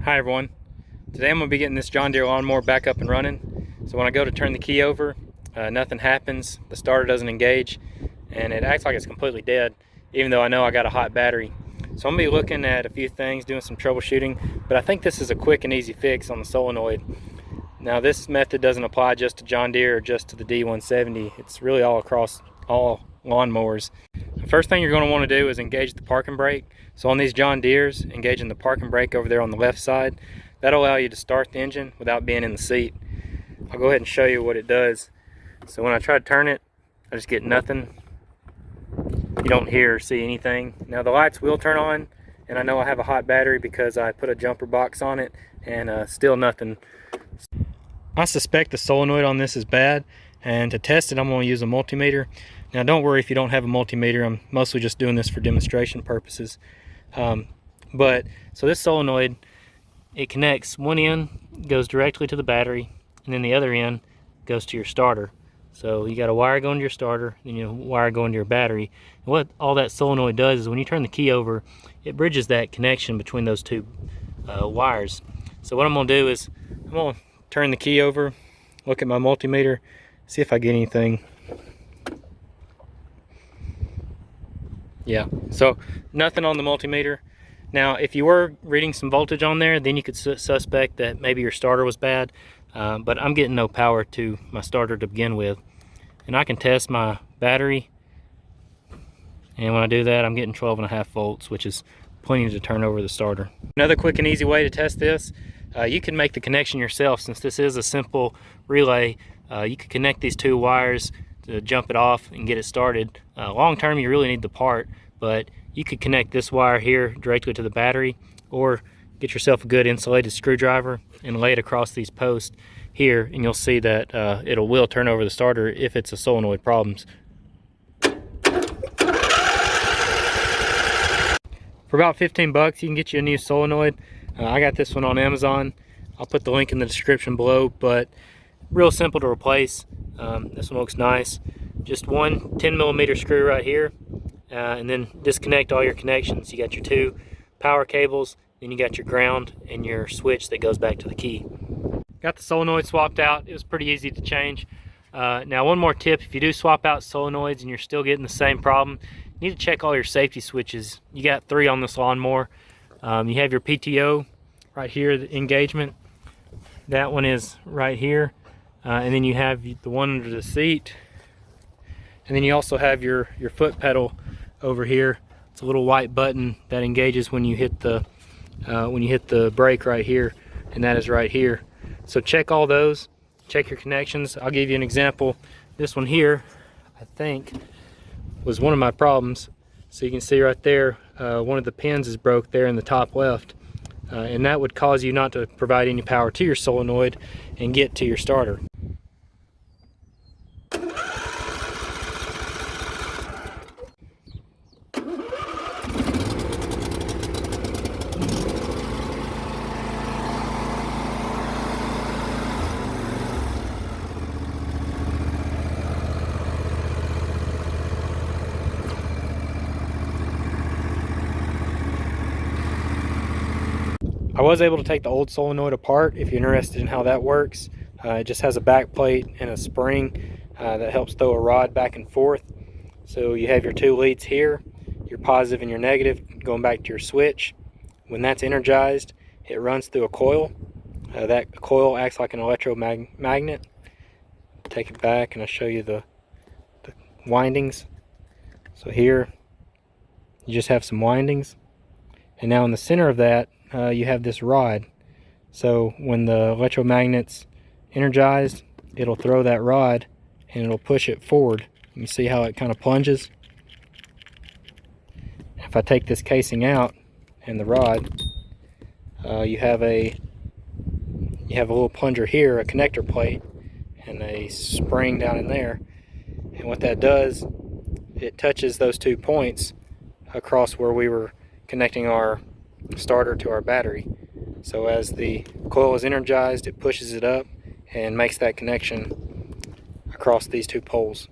Hi everyone. Today I'm going to be getting this John Deere lawnmower back up and running. So when I go to turn the key over, nothing happens, the starter doesn't engage, and it acts like it's completely dead, even though I know I got a hot battery. So I'm going to be looking at a few things, doing some troubleshooting, but I think this is a quick and easy fix on the Solenoid. Now this method doesn't apply just to John Deere or just to the D170, it's really all across all lawnmowers. The first thing you're going to want to do is engage the parking brake. So on these John Deeres, engaging the parking brake over there on the left side, that'll allow you to start the engine without being in the seat. I'll go ahead and show you what it does. So when I try to turn it, I just get nothing. You don't hear or see anything. Now the lights will turn on, and I know I have a hot battery because I put a jumper box on it, and still nothing. I suspect the solenoid on this is bad, and to test it I'm going to use a multimeter. Now don't worry if you don't have a multimeter, I'm mostly just doing this for demonstration purposes. So this solenoid, it connects, one end goes directly to the battery, and then the other end goes to your starter. So you got a wire going to your starter, then you wire going to your battery. And what all that solenoid does is when you turn the key over, it bridges that connection between those two wires. So what I'm going to do is I'm going to turn the key over, look at my multimeter, see if I get anything. Yeah, so nothing on the multimeter. Now if you were reading some voltage on there, then you could suspect that maybe your starter was bad, but I'm getting no power to my starter to begin with. And I can test my battery, and when I do that I'm getting 12.5 volts, which is plenty to turn over the starter. Another quick and easy way to test this, you can make the connection yourself. Since this is a simple relay, you could connect these two wires to jump it off and get it started. Long term you really need the part, but you could connect this wire here directly to the battery, or get yourself a good insulated screwdriver and lay it across these posts here, and you'll see that it will turn over the starter if it's a solenoid problems. For about 15 bucks you can get you a new solenoid. I got this one on Amazon. I'll put the link in the description below, but real simple to replace. This one looks nice. Just one 10mm screw right here, and then disconnect all your connections. You got your two power cables, then you got your ground and your switch that goes back to the key. Got the solenoid swapped out. It was pretty easy to change. Now one more tip, if you do swap out solenoids and you're still getting the same problem, you need to check all your safety switches. You got 3 on this lawnmower. You have your PTO right here, the engagement. That one is right here. And then you have the one under the seat, and then you also have your foot pedal over here. It's a little white button that engages when you hit the brake right here, and that is right here. So check all those, check your connections. I'll give you an example. This one here, I think, was one of my problems. So you can see right there, one of the pins is broke there in the top left, and that would cause you not to provide any power to your solenoid and get to your starter. I was able to take the old solenoid apart if you're interested in how that works. It just has a back plate and a spring that helps throw a rod back and forth. So you have your two leads here, your positive and your negative, going back to your switch. When that's energized, it runs through a coil. That coil acts like an electromagnet. Take it back and I'll show you the windings. So here you just have some windings, and now in the center of that you have this rod. So when the electromagnet's energized, it'll throw that rod and it'll push it forward. You see how it kind of plunges? If I take this casing out and the rod, you have a little plunger here, a connector plate, and a spring down in there. And what that does, it touches those 2 points across where we were connecting our starter to our battery. So as the coil is energized, it pushes it up and makes that connection across these 2 poles.